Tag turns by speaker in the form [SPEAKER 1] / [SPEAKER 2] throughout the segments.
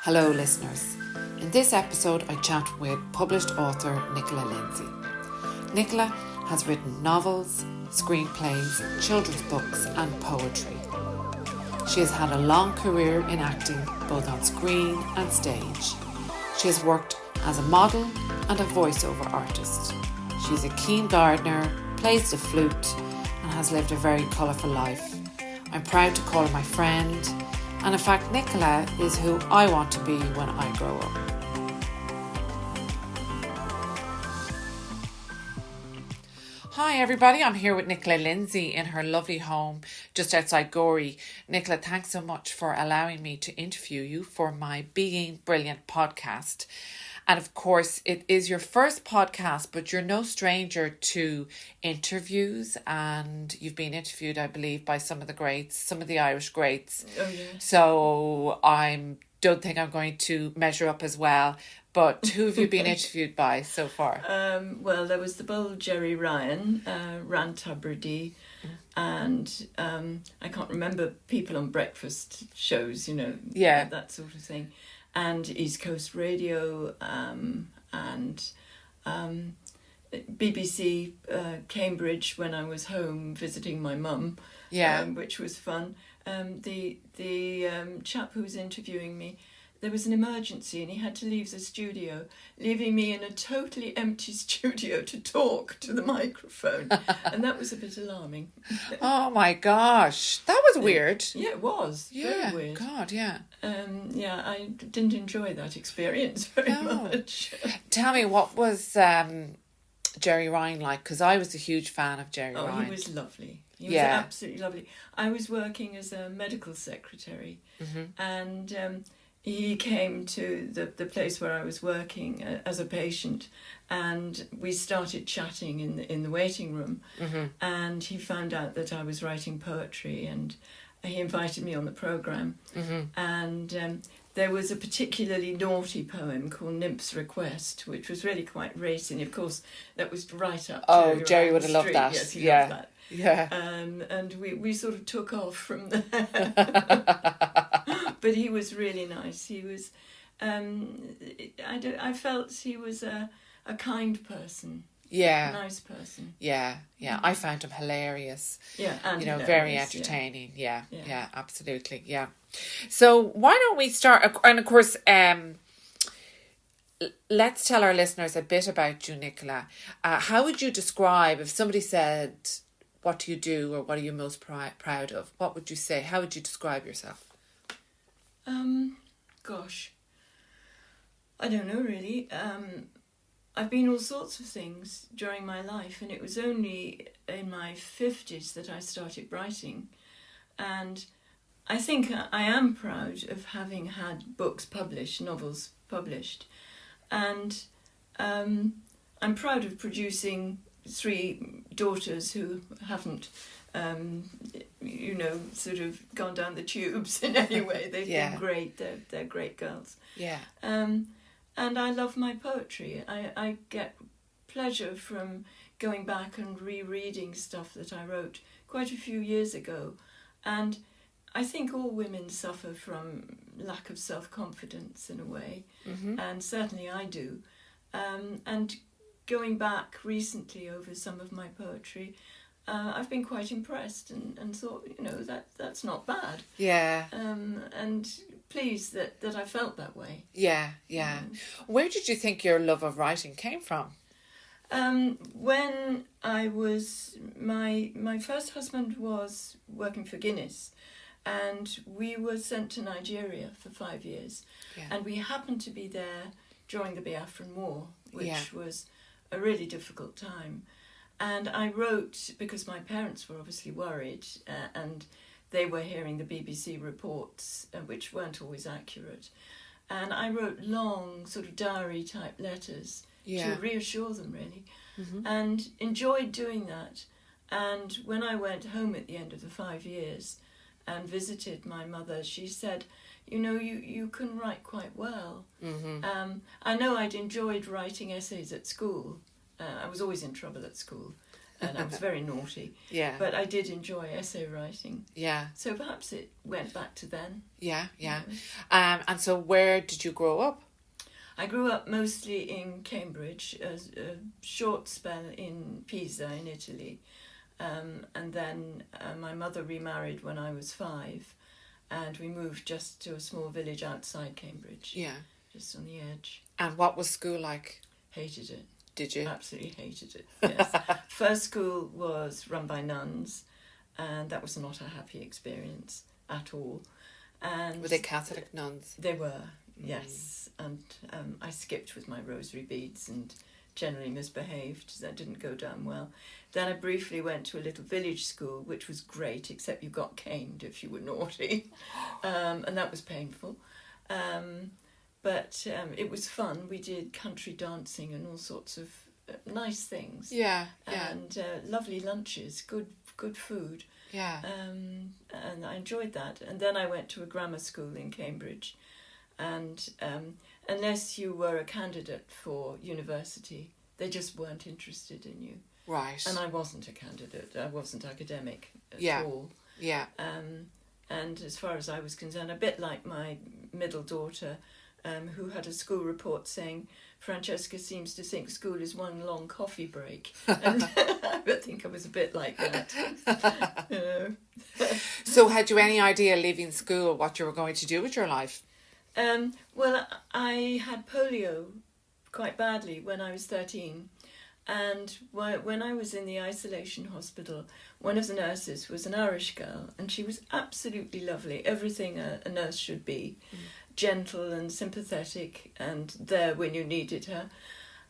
[SPEAKER 1] Hello listeners. In this episode I chat with published author Nicola Lindsay. Nicola has written novels, screenplays, children's books and poetry. She has had a long career in acting both on screen and stage. She has worked as a model and a voiceover artist. She is a keen gardener, plays the flute and has lived a very colourful life. I'm proud to call her my friend, and in fact Nicola is who I want to be when I grow up. Hi everybody, I'm here with Nicola Lindsay in her lovely home just outside Gorey. Nicola, thanks so much for allowing me to interview you for my Being Brilliant podcast. And of course, it is your first podcast, but you're no stranger to interviews, and you've been interviewed, I believe, by some of the greats, some of the Irish greats.
[SPEAKER 2] Oh, yeah.
[SPEAKER 1] So don't think I'm going to measure up as well. But who have you been interviewed by so far?
[SPEAKER 2] Well, there was the bold Jerry Ryan, Rant Tubridy, and I can't remember people on breakfast shows,
[SPEAKER 1] Yeah.
[SPEAKER 2] that sort of thing. And East Coast Radio, and BBC Cambridge when I was home visiting my mum, which was fun. The chap who was interviewing me, there was an emergency and he had to leave the studio, leaving me in a totally empty studio to talk to the microphone. And that was a bit alarming.
[SPEAKER 1] Oh my gosh, that was weird.
[SPEAKER 2] Yeah, it was.
[SPEAKER 1] Yeah,
[SPEAKER 2] very weird.
[SPEAKER 1] God, yeah.
[SPEAKER 2] I didn't enjoy that experience very much.
[SPEAKER 1] Tell me, what was Jerry Ryan like? Because I was a huge fan of Jerry Ryan.
[SPEAKER 2] Oh, he was lovely. He was absolutely lovely. I was working as a medical secretary, and he came to the place where I was working as a patient, and we started chatting in the waiting room, and he found out that I was writing poetry, and he invited me on the programme, and there was a particularly naughty poem called Nymph's Request, which was really quite racing. Of course, that was right up to
[SPEAKER 1] Jerry would have loved that.
[SPEAKER 2] Yes, he loved that.
[SPEAKER 1] Yeah.
[SPEAKER 2] And we sort of took off from there. But he was really nice. He was, I felt he was a kind person.
[SPEAKER 1] Yeah.
[SPEAKER 2] A nice person.
[SPEAKER 1] Yeah. I found him hilarious.
[SPEAKER 2] Yeah, and
[SPEAKER 1] very entertaining. Yeah, absolutely. Yeah. So why don't we start? And of course, let's tell our listeners a bit about you, Nicola. How would you describe, if somebody said, what do you do or what are you most proud of? What would you say? How would you describe yourself?
[SPEAKER 2] Gosh. I don't know really. I've been all sorts of things during my life, and it was only in my 50s that I started writing. And I think I am proud of having had books published, novels published. And I'm proud of producing 3 daughters who haven't, sort of gone down the tubes in any way. They've been great. They're great girls.
[SPEAKER 1] Yeah.
[SPEAKER 2] And I love my poetry. I get pleasure from going back and rereading stuff that I wrote quite a few years ago. And I think all women suffer from lack of self-confidence in a way. And certainly I do. And going back recently over some of my poetry, I've been quite impressed and thought, that's not bad.
[SPEAKER 1] Yeah.
[SPEAKER 2] And pleased that I felt that way.
[SPEAKER 1] Yeah. Where did you think your love of writing came from?
[SPEAKER 2] When I was, my first husband was working for Guinness, and we were sent to Nigeria for 5 years. Yeah. And we happened to be there during the Biafran War, which was a really difficult time. And I wrote, because my parents were obviously worried, and they were hearing the BBC reports, which weren't always accurate. And I wrote long, sort of diary-type letters to reassure them, really, and enjoyed doing that. And when I went home at the end of the 5 years and visited my mother, she said, you can write quite well. I know I'd enjoyed writing essays at school. I was always in trouble at school. and I was very naughty.
[SPEAKER 1] Yeah.
[SPEAKER 2] But I did enjoy essay writing.
[SPEAKER 1] Yeah.
[SPEAKER 2] So perhaps it went back to then.
[SPEAKER 1] Yeah, yeah. And so where did you grow up?
[SPEAKER 2] I grew up mostly in Cambridge, a short spell in Pisa in Italy. And then my mother remarried when I was 5, and we moved just to a small village outside Cambridge.
[SPEAKER 1] Yeah.
[SPEAKER 2] Just on the edge.
[SPEAKER 1] And what was school like?
[SPEAKER 2] Hated it.
[SPEAKER 1] Did you?
[SPEAKER 2] Absolutely hated it, yes. First school was run by nuns, and that was not a happy experience at all. And
[SPEAKER 1] were they Catholic nuns?
[SPEAKER 2] They were, yes. And I skipped with my rosary beads and generally misbehaved. That didn't go down well. Then I briefly went to a little village school, which was great, except you got caned if you were naughty. And that was painful. But it was fun. We did country dancing and all sorts of nice things.
[SPEAKER 1] Yeah, yeah.
[SPEAKER 2] And lovely lunches, good food.
[SPEAKER 1] Yeah.
[SPEAKER 2] And I enjoyed that. And then I went to a grammar school in Cambridge. And unless you were a candidate for university, they just weren't interested in you.
[SPEAKER 1] Right.
[SPEAKER 2] And I wasn't a candidate. I wasn't academic at all.
[SPEAKER 1] Yeah.
[SPEAKER 2] And as far as I was concerned, a bit like my middle daughter, who had a school report saying, Francesca seems to think school is one long coffee break. And I think I was a bit like that. You know.
[SPEAKER 1] So had you any idea leaving school what you were going to do with your life?
[SPEAKER 2] Well, I had polio quite badly when I was 13. And when I was in the isolation hospital, one of the nurses was an Irish girl, and she was absolutely lovely, everything a nurse should be, gentle and sympathetic and there when you needed her.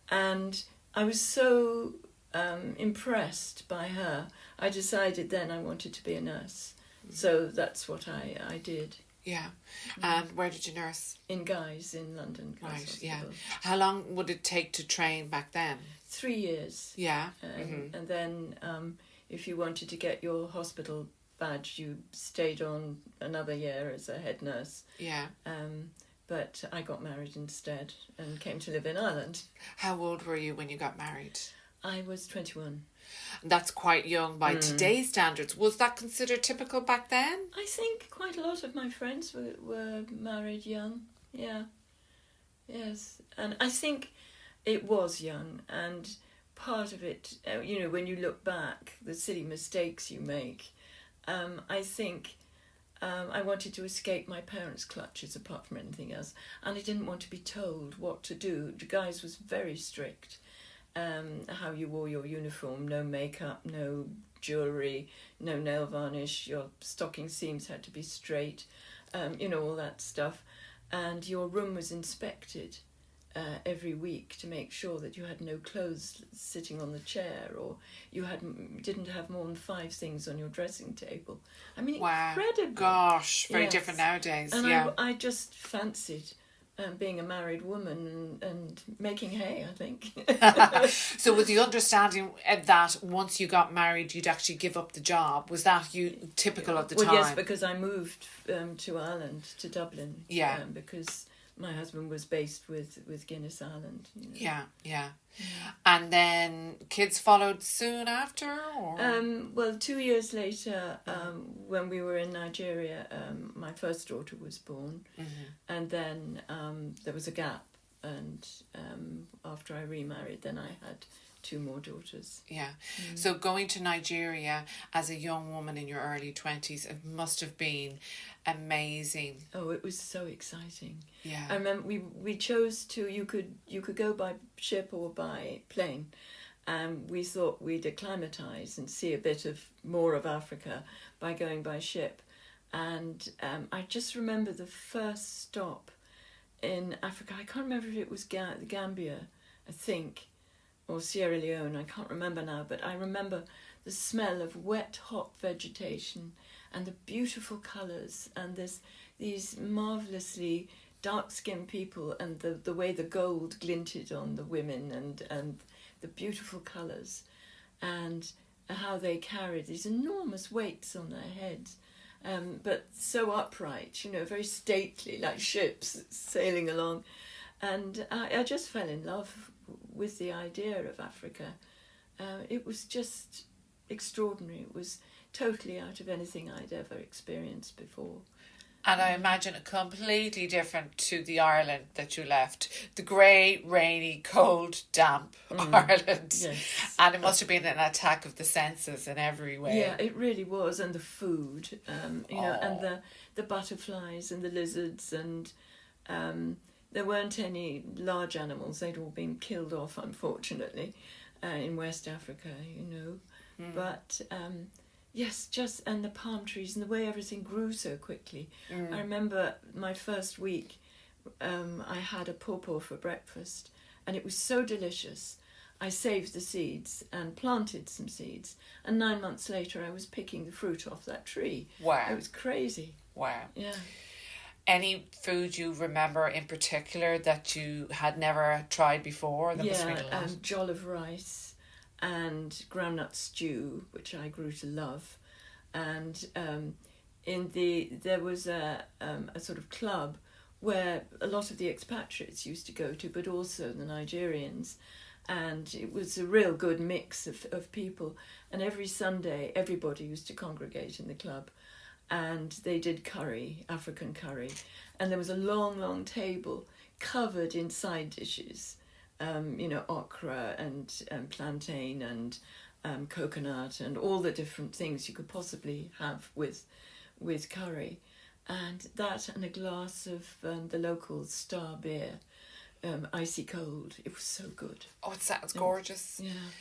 [SPEAKER 2] And I was so impressed by her, I decided then I wanted to be a nurse. So that's what I did.
[SPEAKER 1] Yeah. And where did you nurse?
[SPEAKER 2] In Guy's in London. Guy's
[SPEAKER 1] Right,
[SPEAKER 2] Hospital.
[SPEAKER 1] yeah. How long would it take to train back then?
[SPEAKER 2] 3 years.
[SPEAKER 1] Yeah.
[SPEAKER 2] And then if you wanted to get your hospital badge, you stayed on another year as a head nurse.
[SPEAKER 1] Yeah.
[SPEAKER 2] But I got married instead and came to live in Ireland.
[SPEAKER 1] How old were you when you got married?
[SPEAKER 2] I was 21.
[SPEAKER 1] That's quite young by today's standards. Was that considered typical back then?
[SPEAKER 2] I think quite a lot of my friends were married young. Yeah. Yes. And I think it was young, and part of it, when you look back, the silly mistakes you make, I think I wanted to escape my parents' clutches apart from anything else, and I didn't want to be told what to do. The guys was very strict. How you wore your uniform, no makeup, no jewellery, no nail varnish, your stocking seams had to be straight, all that stuff. And your room was inspected every week to make sure that you had no clothes sitting on the chair, or you didn't have more than 5 things on your dressing table. I mean, wow. Incredible.
[SPEAKER 1] Gosh, very different nowadays.
[SPEAKER 2] And
[SPEAKER 1] yeah.
[SPEAKER 2] I just fancied being a married woman and making hay, I think.
[SPEAKER 1] So with the understanding that once you got married, you'd actually give up the job, was that typical of the time?
[SPEAKER 2] Well, yes, because I moved to Ireland, to Dublin.
[SPEAKER 1] Yeah.
[SPEAKER 2] Because my husband was based with Guinness Island.
[SPEAKER 1] Yeah. And then kids followed soon after? Or?
[SPEAKER 2] Well, 2 years later, when we were in Nigeria, my first daughter was born. And then there was a gap. And after I remarried, then I had 2 more daughters.
[SPEAKER 1] Yeah. So going to Nigeria as a young woman in your early 20s, it must have been amazing.
[SPEAKER 2] Oh, it was so exciting.
[SPEAKER 1] Yeah.
[SPEAKER 2] I remember we chose to, you could go by ship or by plane, and we thought we'd acclimatise and see a bit more of Africa by going by ship. And I just remember the first stop in Africa. I can't remember if it was Gambia, I think, or Sierra Leone. I can't remember now, but I remember the smell of wet, hot vegetation and the beautiful colours, and there's these marvellously dark-skinned people, and the way the gold glinted on the women, and the beautiful colours, and how they carried these enormous weights on their heads, but so upright, very stately, like ships sailing along. And I just fell in love with the idea of Africa. It was just extraordinary. It was totally out of anything I'd ever experienced before.
[SPEAKER 1] And I imagine it completely different to the Ireland that you left. The grey, rainy, cold, damp Ireland.
[SPEAKER 2] Yes.
[SPEAKER 1] And it must have been an attack of the senses in every way.
[SPEAKER 2] Yeah, it really was. And the food, you know, and the butterflies and the lizards. And there weren't any large animals. They'd all been killed off, unfortunately, in West Africa, you know. But... yes, and the palm trees and the way everything grew so quickly. I remember my first week, I had a pawpaw for breakfast, and it was so delicious. I saved the seeds and planted some seeds, and 9 months later I was picking the fruit off that tree.
[SPEAKER 1] Wow.
[SPEAKER 2] It was crazy.
[SPEAKER 1] Wow.
[SPEAKER 2] Yeah.
[SPEAKER 1] Any food you remember in particular that you had never tried before? That must have been a lot.
[SPEAKER 2] Jollof rice and groundnut stew, which I grew to love, and there was a sort of club where a lot of the expatriates used to go to, but also the Nigerians, and it was a real good mix of people. And every Sunday, everybody used to congregate in the club, and they did curry, African curry, and there was a long, long table covered in side dishes. You know, okra and plantain and coconut and all the different things you could possibly have with curry, and that and a glass of the local Star beer, icy cold. It was so good.
[SPEAKER 1] Oh, it sounds gorgeous.
[SPEAKER 2] Yeah.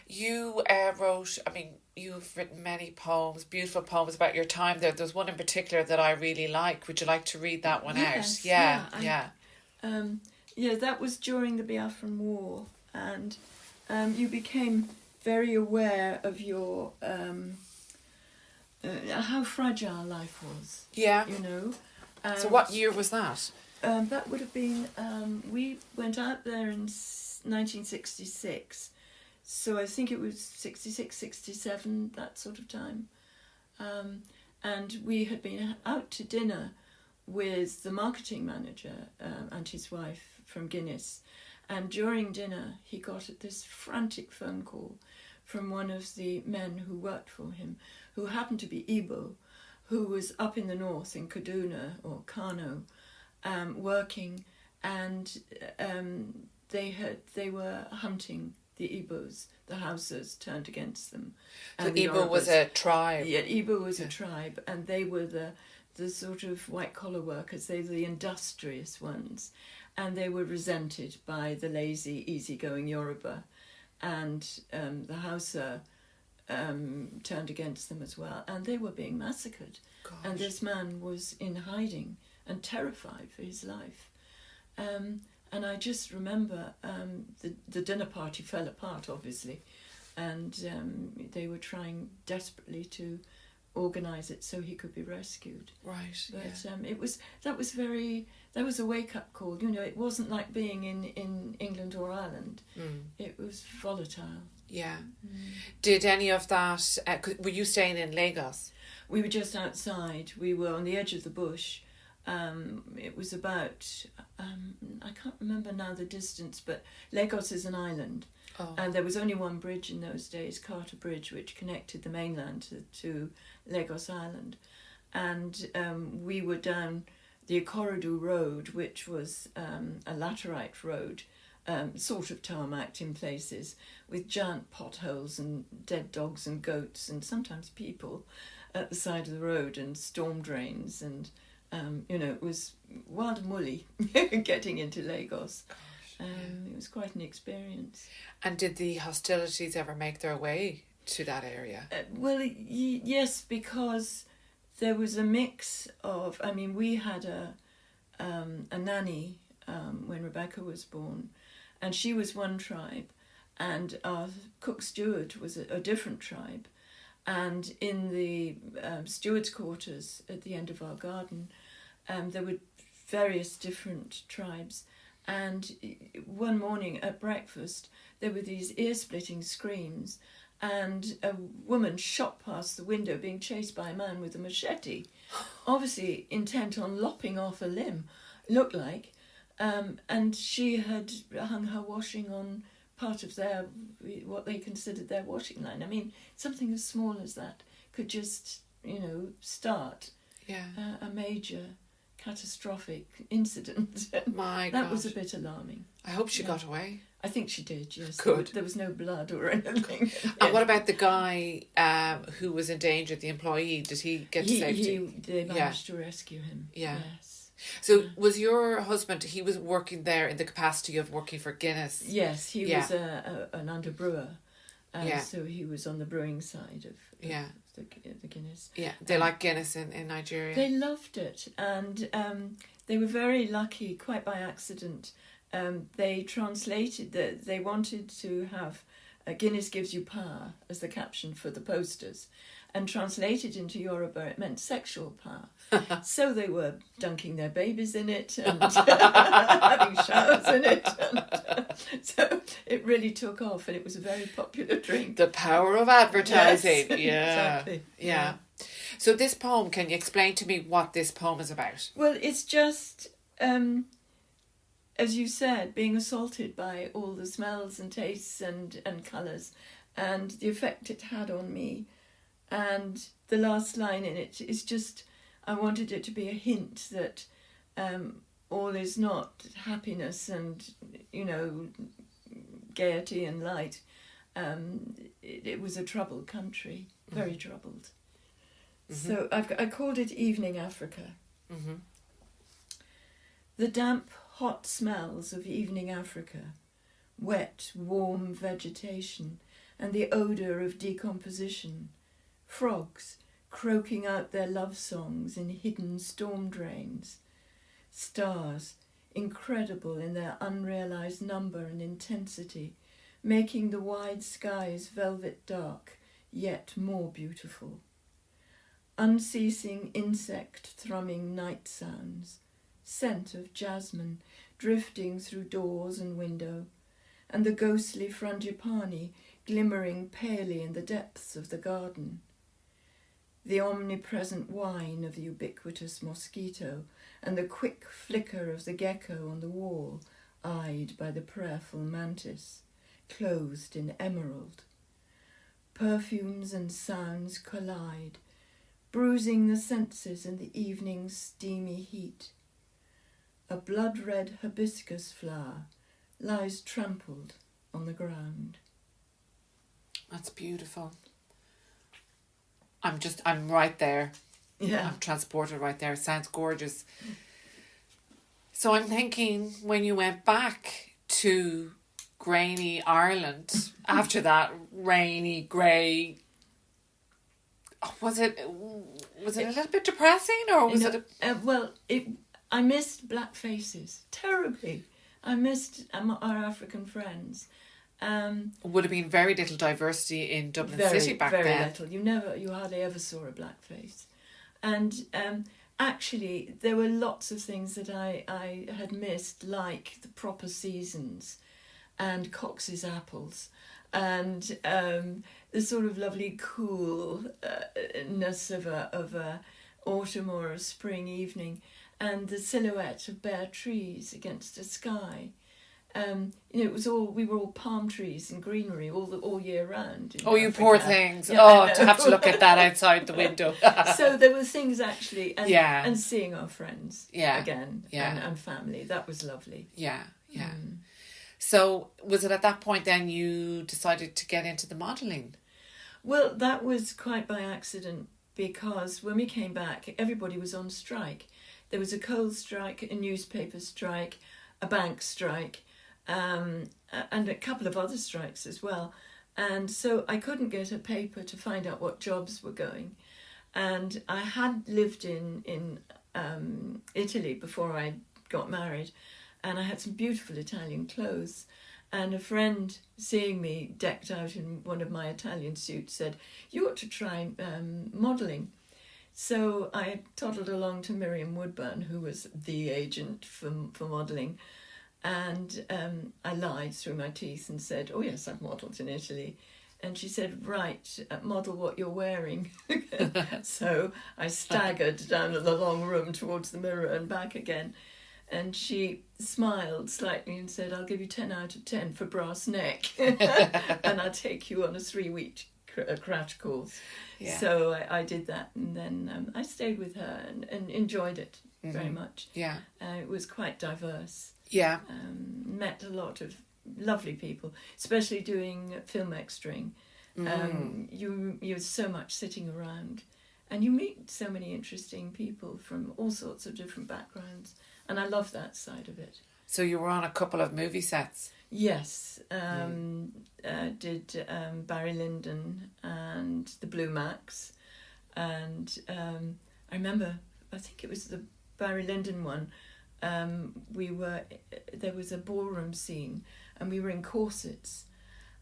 [SPEAKER 1] You wrote, I mean, you've written many poems, beautiful poems about your time there. There's one in particular that I really like. Would you like to read that one out? Yeah.
[SPEAKER 2] Yeah, that was during the Biafran War, and you became very aware of your how fragile life was.
[SPEAKER 1] Yeah.
[SPEAKER 2] You know.
[SPEAKER 1] So what year was that?
[SPEAKER 2] That would have been, we went out there in 1966, so I think it was 66, 67, that sort of time. And we had been out to dinner with the marketing manager and his wife from Guinness, and during dinner he got this frantic phone call from one of the men who worked for him, who happened to be Igbo, who was up in the north in Kaduna or Kano, working, and they were hunting the Igbos. The Hausas turned against them.
[SPEAKER 1] So Igbo was a tribe.
[SPEAKER 2] Yeah, Igbo was a tribe, and they were the sort of white-collar workers. They were the industrious ones, and they were resented by the lazy, easygoing Yoruba, and the Hausa turned against them as well, and they were being massacred.
[SPEAKER 1] Gosh.
[SPEAKER 2] And this man was in hiding and terrified for his life. And I just remember the dinner party fell apart, obviously, and they were trying desperately to organise it so he could be rescued.
[SPEAKER 1] Right.
[SPEAKER 2] But that was a wake-up call. You know, it wasn't like being in England or Ireland. It was volatile.
[SPEAKER 1] Yeah. Did any of that... were you staying in Lagos?
[SPEAKER 2] We were just outside. We were on the edge of the bush. It was about... I can't remember now the distance, but Lagos is an island.
[SPEAKER 1] Oh.
[SPEAKER 2] And there was only one bridge in those days, Carter Bridge, which connected the mainland to Lagos Island. And we were down the Ikorodu Road, which was a laterite road, sort of tarmacked in places, with giant potholes and dead dogs and goats and sometimes people at the side of the road, and storm drains, and it was wild and woolly getting into Lagos. It was quite an experience. And
[SPEAKER 1] did the hostilities ever make their way to that area?
[SPEAKER 2] Yes, because there was a mix of... I mean, we had a nanny when Rebecca was born, and she was one tribe, and our cook steward was a different tribe. And in the steward's quarters at the end of our garden, there were various different tribes. And one morning at breakfast, there were these ear-splitting screams, and a woman shot past the window being chased by a man with a machete, obviously intent on lopping off a limb, looked like. And she had hung her washing on part of what they considered their washing line. I mean, something as small as that could just, start a major catastrophic incident.
[SPEAKER 1] My God.
[SPEAKER 2] That was a bit alarming.
[SPEAKER 1] I hope she got away.
[SPEAKER 2] I think she did, yes.
[SPEAKER 1] Good.
[SPEAKER 2] There was no blood or anything.
[SPEAKER 1] And what about the guy who was in danger, the employee? Did he get to safety?
[SPEAKER 2] They managed to rescue him.
[SPEAKER 1] Yeah.
[SPEAKER 2] Yes.
[SPEAKER 1] So was your husband, he was working there in the capacity of working for Guinness?
[SPEAKER 2] Yes, he was an underbrewer. So he was on the brewing side of the Guinness.
[SPEAKER 1] Yeah, they like Guinness in Nigeria.
[SPEAKER 2] They loved it, and they were very lucky, quite by accident. They translated that they wanted to have Guinness gives you power as the caption for the posters, and translated into Yoruba it meant sexual power. So they were dunking their babies in it and having showers in it, and so it really took off, and it was a very popular drink.
[SPEAKER 1] The power of advertising.
[SPEAKER 2] Yes,
[SPEAKER 1] yeah.
[SPEAKER 2] exactly.
[SPEAKER 1] Yeah. So this poem, can you explain to me what this poem is about?
[SPEAKER 2] Well, it's just as you said, being assaulted by all the smells and tastes and colours, and the effect it had on me. And the last line in it is just, I wanted it to be a hint that all is not happiness and, gaiety and light. It was a troubled country, very troubled. Mm-hmm. So I called it Evening Africa.
[SPEAKER 1] Mm-hmm.
[SPEAKER 2] The damp, hot smells of evening Africa, wet, warm vegetation, and the odour of decomposition, frogs croaking out their love songs in hidden storm drains, stars, incredible in their unrealised number and intensity, making the wide skies velvet dark, yet more beautiful. Unceasing insect thrumming night sounds, scent of jasmine drifting through doors and window, and the ghostly frangipani glimmering palely in the depths of the garden. The omnipresent whine of the ubiquitous mosquito, and the quick flicker of the gecko on the wall, eyed by the prayerful mantis, clothed in emerald. Perfumes and sounds collide, bruising the senses in the evening's steamy heat. A blood-red hibiscus flower lies trampled on the ground.
[SPEAKER 1] That's beautiful. I'm right there.
[SPEAKER 2] Yeah.
[SPEAKER 1] I'm transported right there. It sounds gorgeous. So I'm thinking, when you went back to grainy Ireland after that rainy, grey, was it a little bit depressing, or was
[SPEAKER 2] I missed black faces terribly. I missed our African friends.
[SPEAKER 1] Would have been very little diversity in Dublin City back
[SPEAKER 2] then.
[SPEAKER 1] Very
[SPEAKER 2] little. You hardly ever saw a black face. And actually, there were lots of things that I had missed, like the proper seasons and Cox's apples, and the sort of lovely coolness of a autumn or a spring evening, and the silhouette of bare trees against a sky. It was we were all palm trees and greenery all year round.
[SPEAKER 1] Oh, you
[SPEAKER 2] Africa.
[SPEAKER 1] poor things!
[SPEAKER 2] Yeah,
[SPEAKER 1] to have to look at that outside the window.
[SPEAKER 2] So there were things actually, and seeing our friends again, and family. That was lovely.
[SPEAKER 1] Yeah. So was it at that point then you decided to get into the modelling?
[SPEAKER 2] Well, that was quite by accident, because when we came back, everybody was on strike. There was a coal strike, a newspaper strike, a bank strike, and a couple of other strikes as well. And so I couldn't get a paper to find out what jobs were going. And I had lived in Italy before I got married, and I had some beautiful Italian clothes. And a friend, seeing me decked out in one of my Italian suits, said, "You ought to try modelling." So I toddled along to Miriam Woodburn, who was the agent for modelling, and I lied through my teeth and said, "Oh yes, I've modelled in Italy." And she said, "Right, model what you're wearing." So I staggered down the long room towards the mirror and back again. and she smiled slightly and said, "I'll give you 10 out of 10 for brass neck, and I'll take you on a 3-week crash course."
[SPEAKER 1] Yeah.
[SPEAKER 2] So I did that, and then I stayed with her and enjoyed it very much.
[SPEAKER 1] Yeah.
[SPEAKER 2] It was quite diverse.
[SPEAKER 1] Yeah.
[SPEAKER 2] Met a lot of lovely people, especially doing film extring. You're so much sitting around, and you meet so many interesting people from all sorts of different backgrounds, and I love that side of it.
[SPEAKER 1] So you were on a couple of movie sets?
[SPEAKER 2] Yes, did Barry Lyndon and the Blue Max, and I remember, I think it was the Barry Lyndon one. There was a ballroom scene, and we were in corsets,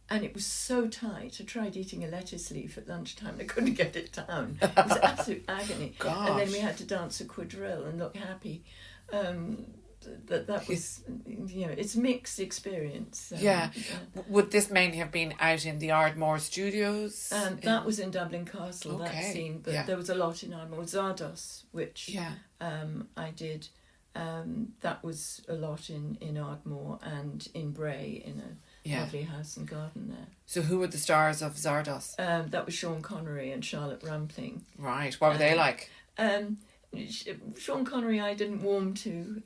[SPEAKER 2] and it was so tight. I tried eating a lettuce leaf at lunchtime. I couldn't get it down. It was absolute agony.
[SPEAKER 1] Gosh.
[SPEAKER 2] And then we had to dance a quadrille and look happy. That was, it's mixed experience.
[SPEAKER 1] Would this mainly have been out in the Ardmore Studios?
[SPEAKER 2] That was in Dublin Castle, that scene. But there was a lot in Ardmore. Zardos, which I did. That was a lot in Ardmore and in Bray, in a lovely house and garden there.
[SPEAKER 1] So who were the stars of Zardos?
[SPEAKER 2] That was Sean Connery and Charlotte Rampling.
[SPEAKER 1] Right. What were they like?
[SPEAKER 2] Sean Connery I didn't warm to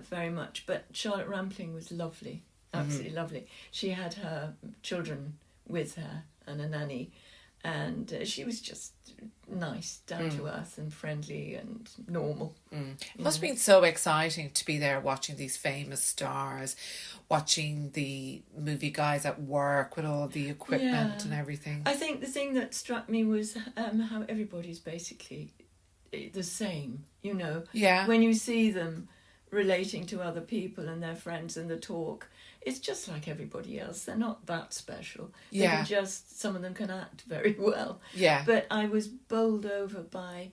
[SPEAKER 2] very much, but Charlotte Rampling was lovely, absolutely lovely. She had her children with her and a nanny, and she was just nice, down to earth and friendly and normal.
[SPEAKER 1] It must have been so exciting to be there watching these famous stars, watching the movie guys at work with all the equipment and everything.
[SPEAKER 2] I think the thing that struck me was how everybody's basically the same,
[SPEAKER 1] Yeah.
[SPEAKER 2] When you see them relating to other people and their friends and the talk, it's just like everybody else. They're not that special.
[SPEAKER 1] Yeah.
[SPEAKER 2] Some of them can act very well.
[SPEAKER 1] Yeah.
[SPEAKER 2] But I was bowled over by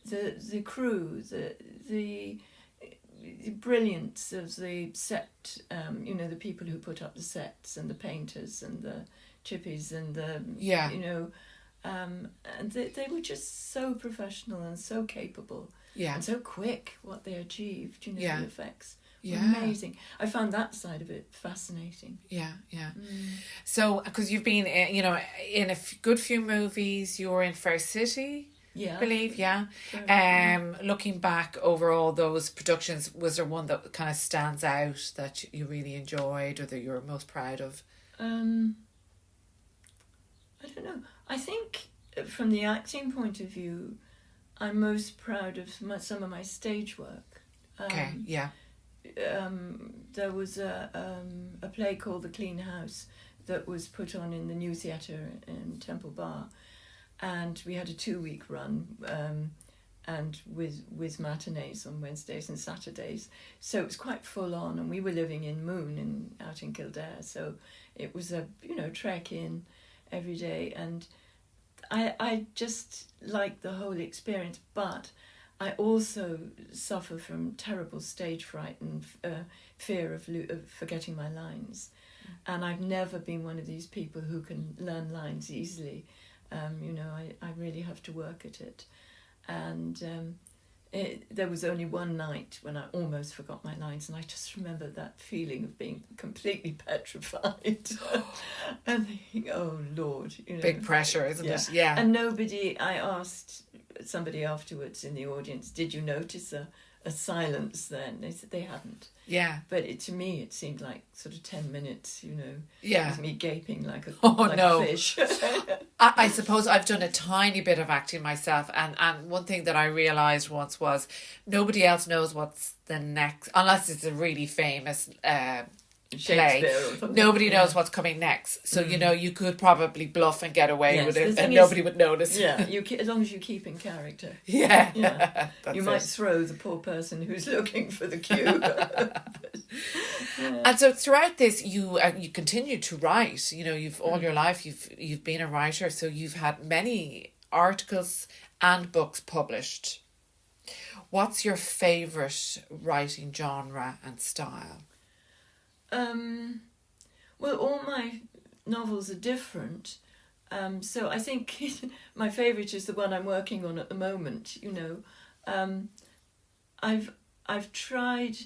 [SPEAKER 2] the crew, the brilliance of the set, the people who put up the sets and the painters and the chippies and and they were just so professional and so capable and so quick what they achieved, the effects were amazing. I found that side of it fascinating. So, because you've been in a good few movies, you were in Fair City, I believe, looking back over all those productions, was there one that kind of stands out that you really enjoyed or that you're most proud of? I don't know. I think from the acting point of view, I'm most proud of some of my stage work. There was a play called The Clean House that was put on in the New Theatre in Temple Bar, and we had a 2-week run, and with matinees on Wednesdays and Saturdays, so it was quite full on, and we were living in Moon out in Kildare, so it was a trek in every day, and I just liked the whole experience, but I also suffer from terrible stage fright and fear of forgetting my lines, and I've never been one of these people who can learn lines easily. I really have to work at it, and there was only one night when I almost forgot my lines, and I just remember that feeling of being completely petrified and thinking, oh Lord,
[SPEAKER 1] big pressure, isn't it? Yeah.
[SPEAKER 2] And I asked somebody afterwards in the audience, did you notice a silence then? They said they hadn't.
[SPEAKER 1] Yeah.
[SPEAKER 2] But to me, it seemed like sort of 10 minutes, with me gaping like a fish.
[SPEAKER 1] I suppose I've done a tiny bit of acting myself, and one thing that I realised once was nobody else knows what's the next, unless it's a really famous play. Nobody knows what's coming next. So, you could probably bluff and get away with it, and nobody would notice.
[SPEAKER 2] Yeah, as long as you keep in character.
[SPEAKER 1] Yeah.
[SPEAKER 2] You might throw the poor person who's looking for the cue.
[SPEAKER 1] And so throughout this, you continue to write. You've all your life you've been a writer, so you've had many articles and books published. What's your favourite writing genre and style?
[SPEAKER 2] Well, all my novels are different, so I think my favourite is the one I'm working on at the moment. I've tried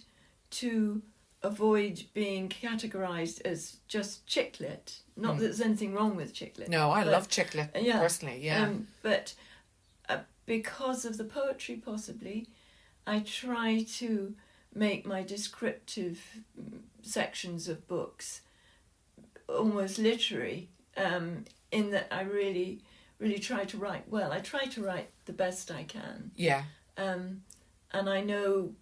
[SPEAKER 2] to avoid being categorised as just chick lit. Not that there's anything wrong with chick lit.
[SPEAKER 1] No, I love chick lit personally, yeah.
[SPEAKER 2] But because of the poetry possibly, I try to make my descriptive sections of books almost literary, in that I really try to write well. I try to write the best I can.
[SPEAKER 1] Yeah.
[SPEAKER 2] And I know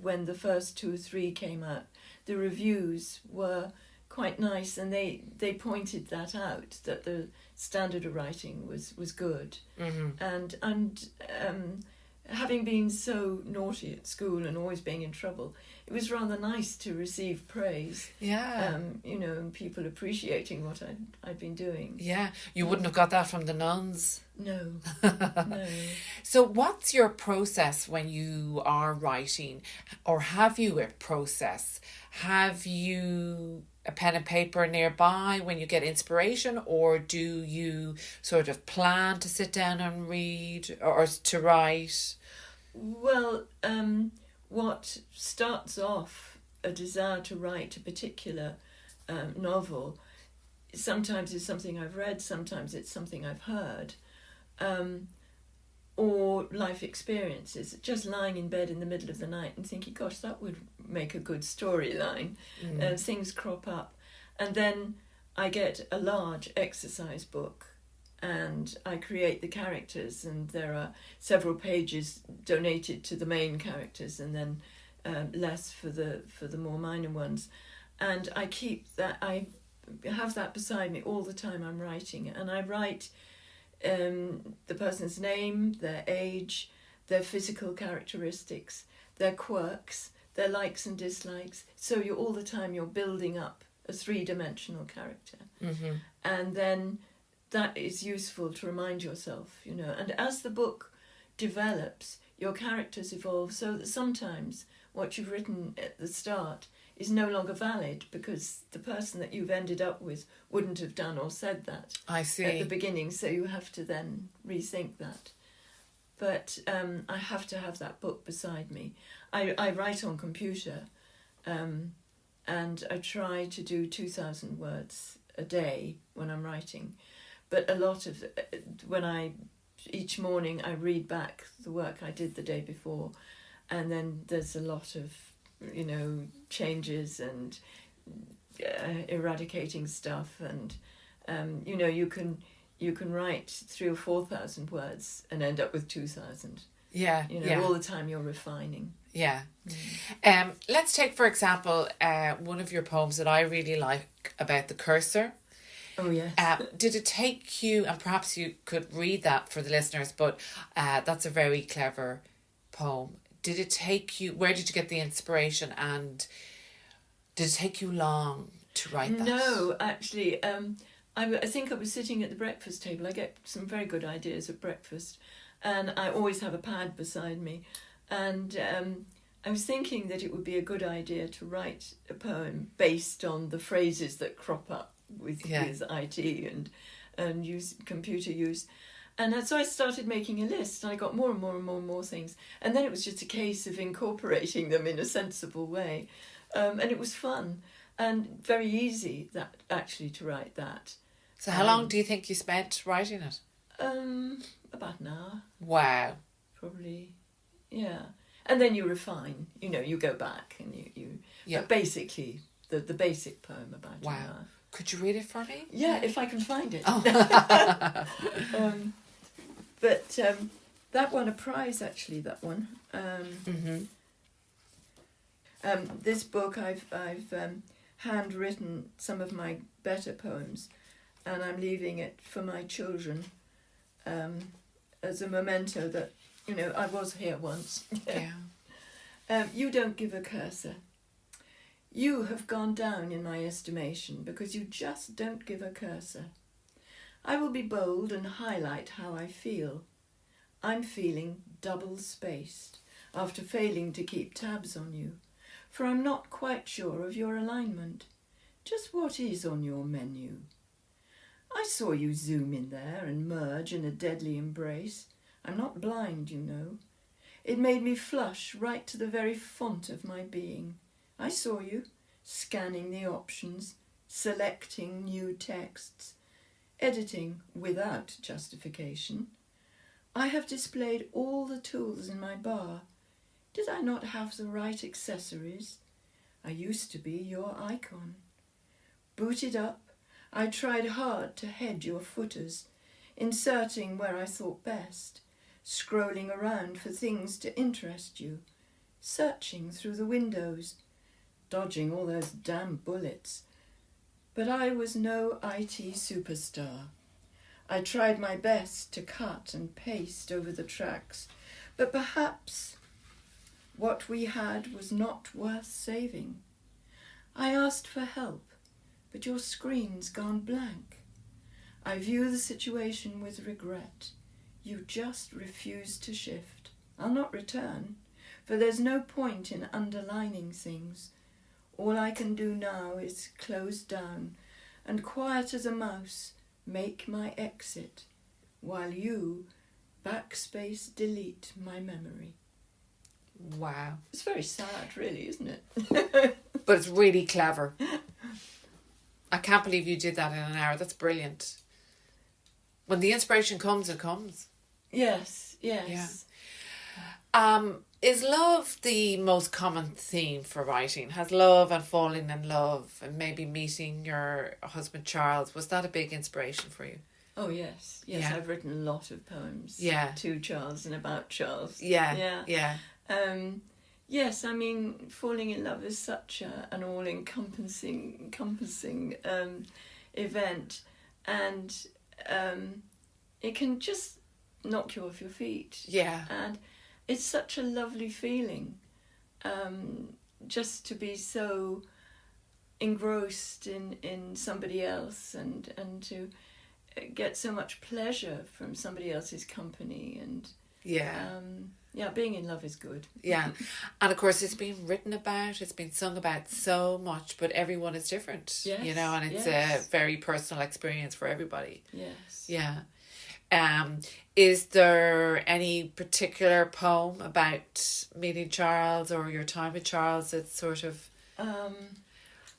[SPEAKER 2] when the first 2 or 3 came out, the reviews were quite nice, and they pointed that out, that the standard of writing was good.
[SPEAKER 1] Mm-hmm.
[SPEAKER 2] And having been so naughty at school and always being in trouble, it was rather nice to receive praise.
[SPEAKER 1] Yeah.
[SPEAKER 2] And people appreciating what I'd been doing.
[SPEAKER 1] Yeah. You wouldn't have got that from the nuns.
[SPEAKER 2] No. No.
[SPEAKER 1] So what's your process when you are writing, or have you a process? Have you a pen and paper nearby when you get inspiration, or do you sort of plan to sit down and read or to write?
[SPEAKER 2] Well, what starts off a desire to write a particular novel sometimes is something I've read, sometimes it's something I've heard, or life experiences. Just lying in bed in the middle of the night and thinking, gosh, that would make a good storyline. Things crop up. And then I get a large exercise book and I create the characters, and there are several pages donated to the main characters, and then less for the more minor ones. And I keep that, I have that beside me all the time I'm writing, and I write the person's name, their age, their physical characteristics, their quirks, their likes and dislikes. So all the time you're building up a 3-dimensional character.
[SPEAKER 1] Mm-hmm.
[SPEAKER 2] And then that is useful to remind yourself, and as the book develops, your characters evolve, so that sometimes what you've written at the start is no longer valid because the person that you've ended up with wouldn't have done or said that at the beginning, so you have to then rethink that. But I have to have that book beside me. I write on computer, and I try to do 2,000 words a day when I'm writing. But a lot of each morning I read back the work I did the day before, and then there's a lot of changes and eradicating stuff, and you can write 3,000 or 4,000 words and end up with 2,000.
[SPEAKER 1] Yeah.
[SPEAKER 2] All the time you're refining.
[SPEAKER 1] Yeah. Let's take, for example, one of your poems that I really like about the cursor.
[SPEAKER 2] Oh, yes.
[SPEAKER 1] Did it take you, and perhaps you could read that for the listeners, but that's a very clever poem. Did it take you, where did you get the inspiration, and did it take you long to write that?
[SPEAKER 2] No, actually, I think I was sitting at the breakfast table. I get some very good ideas at breakfast, and I always have a pad beside me. And I was thinking that it would be a good idea to write a poem based on the phrases that crop up with IT and use computer use. And so I started making a list, and I got more and more and more and more things. And then it was just a case of incorporating them in a sensible way. And it was fun and very easy to write that.
[SPEAKER 1] So how long do you think you spent writing it?
[SPEAKER 2] About an hour.
[SPEAKER 1] Wow.
[SPEAKER 2] Probably, yeah. And then you refine, you go back and you but basically, the basic poem about an hour.
[SPEAKER 1] Could you read it for me?
[SPEAKER 2] Yeah, if I can find it.
[SPEAKER 1] Oh.
[SPEAKER 2] But that won a prize, actually, that one. This book, I've handwritten some of my better poems, and I'm leaving it for my children as a memento that, I was here once.
[SPEAKER 1] Yeah.
[SPEAKER 2] You don't give a cursor. You have gone down in my estimation because you just don't give a cursor. I will be bold and highlight how I feel. I'm feeling double-spaced after failing to keep tabs on you, for I'm not quite sure of your alignment. Just what is on your menu? I saw you zoom in there and merge in a deadly embrace. I'm not blind, It made me flush right to the very font of my being. I saw you, scanning the options, selecting new texts, editing without justification. I have displayed all the tools in my bar. Did I not have the right accessories? I used to be your icon. Booted up, I tried hard to head your footers, inserting where I thought best, scrolling around for things to interest you, searching through the windows, dodging all those damn bullets. But I was no IT superstar. I tried my best to cut and paste over the tracks, but perhaps what we had was not worth saving. I asked for help, but your screen's gone blank. I view the situation with regret. You just refuse to shift. I'll not return, for there's no point in underlining things. All I can do now is close down and, quiet as a mouse, make my exit, while you backspace delete my memory.
[SPEAKER 1] Wow.
[SPEAKER 2] It's very sad, really, isn't it?
[SPEAKER 1] But it's really clever. I can't believe you did that in an hour. That's brilliant. When the inspiration comes, it comes.
[SPEAKER 2] Yes.
[SPEAKER 1] Yeah. Is love the most common theme for writing? Has love and falling in love and maybe meeting your husband Charles, was that a big inspiration for you?
[SPEAKER 2] Oh, yes.
[SPEAKER 1] Yeah.
[SPEAKER 2] I've written a lot of poems to Charles and about Charles.
[SPEAKER 1] Yeah.
[SPEAKER 2] Yes, I mean, falling in love is such an all-encompassing event, and it can just knock you off your feet.
[SPEAKER 1] Yeah.
[SPEAKER 2] And it's such a lovely feeling, just to be so engrossed in somebody else and to get so much pleasure from somebody else's company. And being in love is good.
[SPEAKER 1] Yeah. And of course, it's been written about, it's been sung about so much, but everyone is different.
[SPEAKER 2] Yes,
[SPEAKER 1] you know, and it's a very personal experience for everybody.
[SPEAKER 2] Yes.
[SPEAKER 1] Yeah. Is there any particular poem about meeting Charles or your time with Charles that's sort of...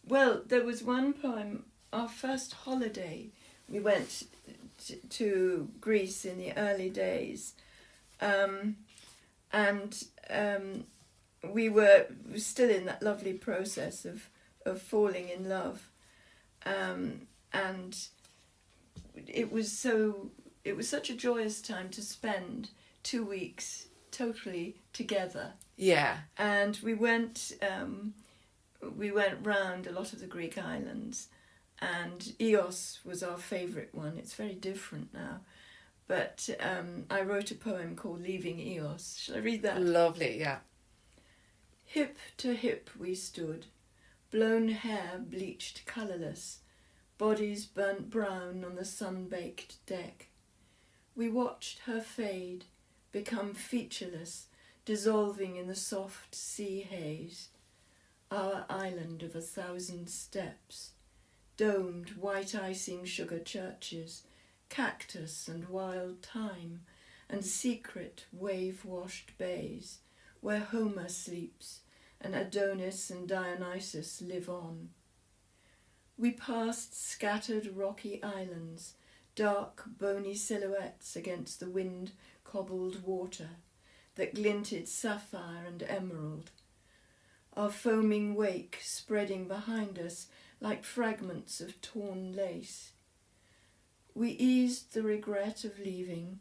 [SPEAKER 2] Well, there was one poem, our first holiday. We went to Greece in the early days, and we were still in that lovely process of falling in love, and it was such a joyous time to spend 2 weeks totally together.
[SPEAKER 1] Yeah.
[SPEAKER 2] And we went round a lot of the Greek islands, and Eos was our favourite one. It's very different now. But I wrote a poem called Leaving Eos. Shall I read that?
[SPEAKER 1] Lovely, yeah.
[SPEAKER 2] Hip to hip we stood, blown hair bleached colourless, bodies burnt brown on the sun-baked deck. We watched her fade, become featureless, dissolving in the soft sea haze. Our island of 1,000 steps, domed white icing sugar churches, cactus and wild thyme, and secret wave-washed bays, where Homer sleeps and Adonis and Dionysus live on. We passed scattered rocky islands, dark bony silhouettes against the wind-cobbled water that glinted sapphire and emerald, our foaming wake spreading behind us like fragments of torn lace. We eased the regret of leaving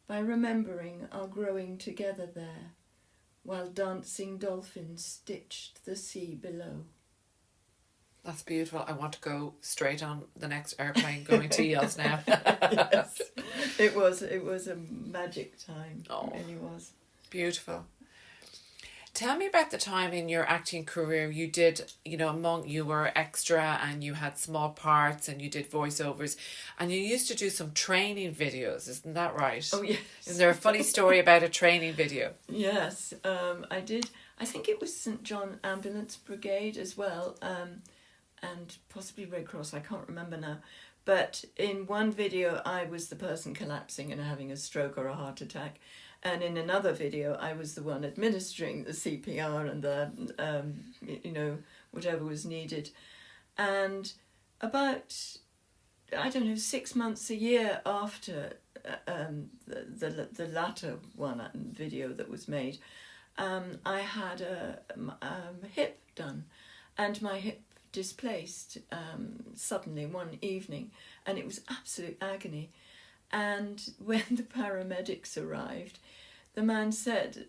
[SPEAKER 2] by remembering our growing together there, while dancing dolphins stitched the sea below.
[SPEAKER 1] That's beautiful. I want to go straight on the next airplane going to Eos now.
[SPEAKER 2] Yes, it was a magic time.
[SPEAKER 1] Oh,
[SPEAKER 2] it really was.
[SPEAKER 1] Beautiful. Tell me about the time in your acting career you did, you were extra and you had small parts and you did voiceovers and you used to do some training videos, isn't that right?
[SPEAKER 2] Oh, yes.
[SPEAKER 1] Is there a funny story about a training video?
[SPEAKER 2] Yes, I did. I think it was St. John Ambulance Brigade as well, and possibly Red Cross, I can't remember now. But in one video, I was the person collapsing and having a stroke or a heart attack. And in another video, I was the one administering the CPR and the, whatever was needed. And about, 6 months, a year after the latter one video that was made, I had a hip done, and my hip displaced suddenly one evening, and it was absolute agony. And when the paramedics arrived, the man said,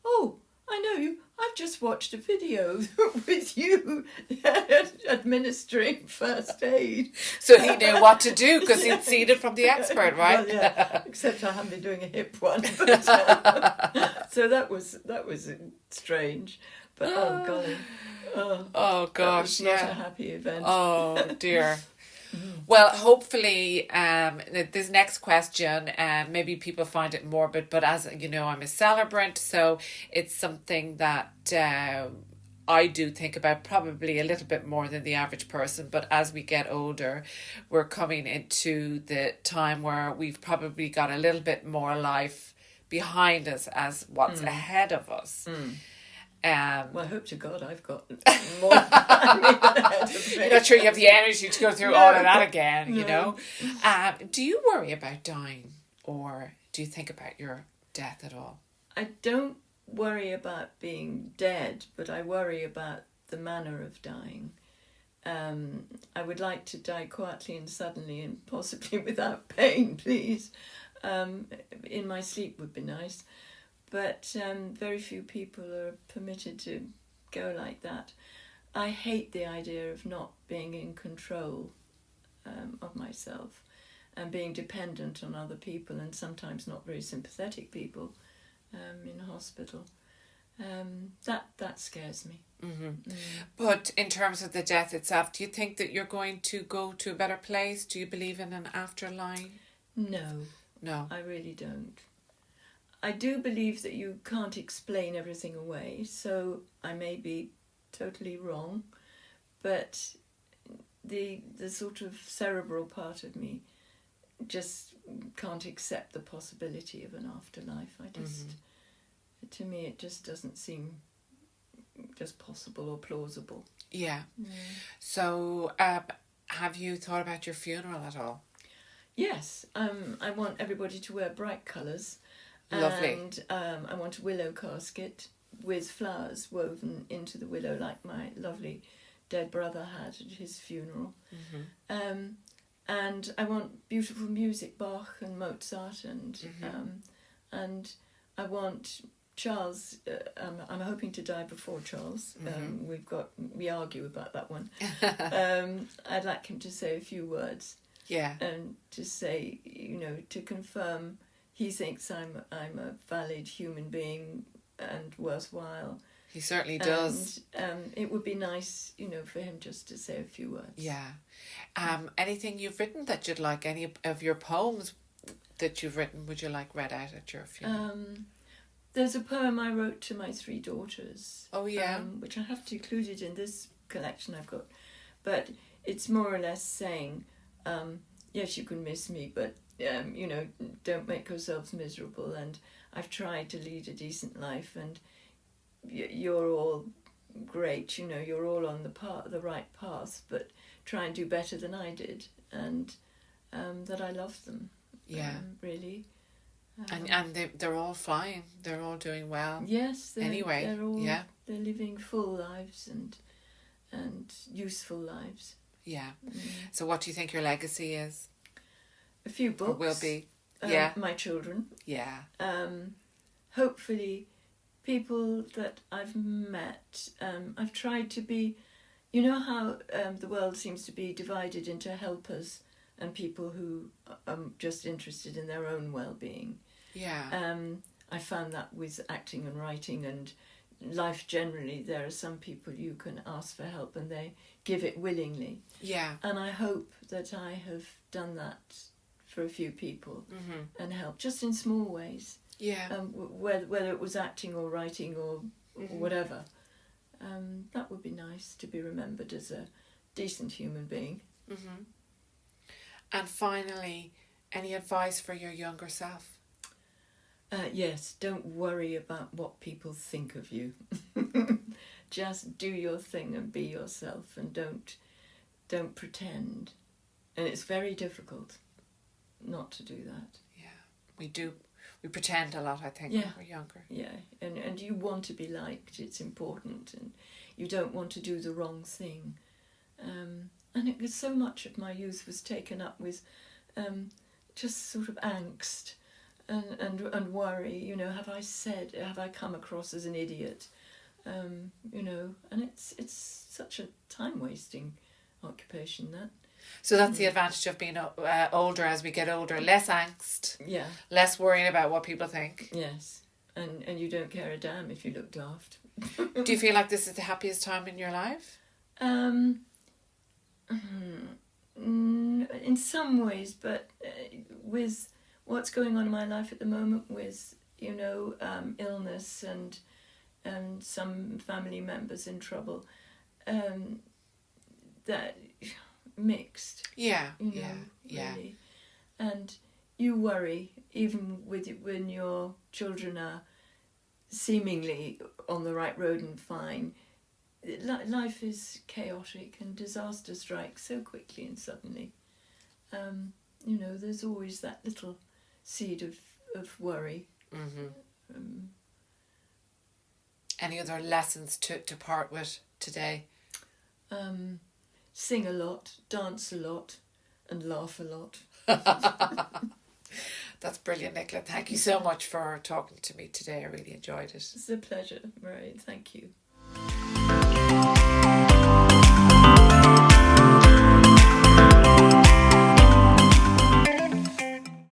[SPEAKER 2] "Oh, I know you. I've just watched a video with you administering first aid."
[SPEAKER 1] So he knew what to do because he'd seen it from the expert, right?
[SPEAKER 2] Well, yeah, except I haven't been doing a hip one. But, so that was strange. But oh golly.
[SPEAKER 1] Oh gosh,
[SPEAKER 2] that was not a happy event.
[SPEAKER 1] Oh dear. Well, hopefully, this next question, maybe people find it morbid, but as you know, I'm a celebrant, so it's something that I do think about probably a little bit more than the average person. But as we get older, we're coming into the time where we've probably got a little bit more life behind us as what's ahead of us.
[SPEAKER 2] Well, I hope to God I've got more ahead of me.
[SPEAKER 1] You're not sure you have the energy to go through all of that again, you know. Do you worry about dying, or do you think about your death at all?
[SPEAKER 2] I don't worry about being dead, but I worry about the manner of dying. I would like to die quietly and suddenly and possibly without pain, please. In my sleep would be nice. But very few people are permitted to go like that. I hate the idea of not being in control of myself and being dependent on other people, and sometimes not very sympathetic people in hospital. That scares me.
[SPEAKER 1] But in terms of the death itself, do you think that you're going to go to a better place? Do you believe in an afterlife?
[SPEAKER 2] No, I really don't. I do believe that you can't explain everything away, so I may be totally wrong, but the sort of cerebral part of me just can't accept the possibility of an afterlife. To me, it just doesn't seem just possible or plausible.
[SPEAKER 1] Yeah. So, have you thought about your funeral at all?
[SPEAKER 2] Yes. I want everybody to wear bright colours.
[SPEAKER 1] Lovely.
[SPEAKER 2] And I want a willow casket with flowers woven into the willow, like my lovely dead brother had at his funeral. And I want beautiful music, Bach and Mozart, and I want Charles. I'm hoping to die before Charles. We argue about that one. I'd like him to say a few words.
[SPEAKER 1] Yeah.
[SPEAKER 2] And to say, to confirm he thinks I'm a valid human being and worthwhile.
[SPEAKER 1] He certainly does.
[SPEAKER 2] And it would be nice, for him just to say a few words.
[SPEAKER 1] Yeah. Anything you've written that you'd like, any of your poems that you've written, would you like read out at your funeral?
[SPEAKER 2] There's a poem I wrote to my 3 daughters.
[SPEAKER 1] Oh, yeah.
[SPEAKER 2] Which I have to include it in this collection I've got. But it's more or less saying, yes, you can miss me, but don't make yourselves miserable, and I've tried to lead a decent life, and you're all great, you're all on the right path, but try and do better than I did, and that I love them. Really.
[SPEAKER 1] And they're all fine. They're all doing well.
[SPEAKER 2] Yes.
[SPEAKER 1] They're
[SPEAKER 2] living full lives and useful lives.
[SPEAKER 1] Yeah. So what do you think your legacy is?
[SPEAKER 2] A few books.
[SPEAKER 1] Or will be.
[SPEAKER 2] My children.
[SPEAKER 1] Yeah.
[SPEAKER 2] Hopefully people that I've met. I've tried to be, how the world seems to be divided into helpers and people who are just interested in their own well-being.
[SPEAKER 1] Yeah.
[SPEAKER 2] I found that with acting and writing and life generally. There are some people you can ask for help and they give it willingly.
[SPEAKER 1] Yeah.
[SPEAKER 2] And I hope that I have done that for a few people and helped just in small ways.
[SPEAKER 1] Yeah.
[SPEAKER 2] Whether it was acting or writing or whatever. That would be nice to be remembered as a decent human being.
[SPEAKER 1] And finally, any advice for your younger self?
[SPEAKER 2] Yes, don't worry about what people think of you. Just do your thing and be yourself, and don't pretend. And it's very difficult not to do that.
[SPEAKER 1] Yeah, we pretend a lot, I think, when we're younger.
[SPEAKER 2] Yeah, and you want to be liked, it's important, and you don't want to do the wrong thing. And it was so much of my youth was taken up with just sort of angst and worry, have I come across as an idiot? And it's such a time-wasting occupation, that.
[SPEAKER 1] So that's the advantage of being older. As we get older, less angst, less worrying about what people think.
[SPEAKER 2] Yes, and you don't care a damn if you look daft.
[SPEAKER 1] Do you feel like this is the happiest time in your life?
[SPEAKER 2] In some ways, but with what's going on in my life at the moment, with illness and some family members in trouble, that mixed. Really. And you worry even when your children are seemingly on the right road and fine. Life is chaotic and disaster strikes so quickly and suddenly. There's always that little seed of worry.
[SPEAKER 1] Mm-hmm. Any other lessons to part with today?
[SPEAKER 2] Sing a lot, dance a lot, and laugh a lot.
[SPEAKER 1] That's brilliant, Nicola. Thank you so much for talking to me today. I really enjoyed it.
[SPEAKER 2] It's a pleasure, Mary. Thank you.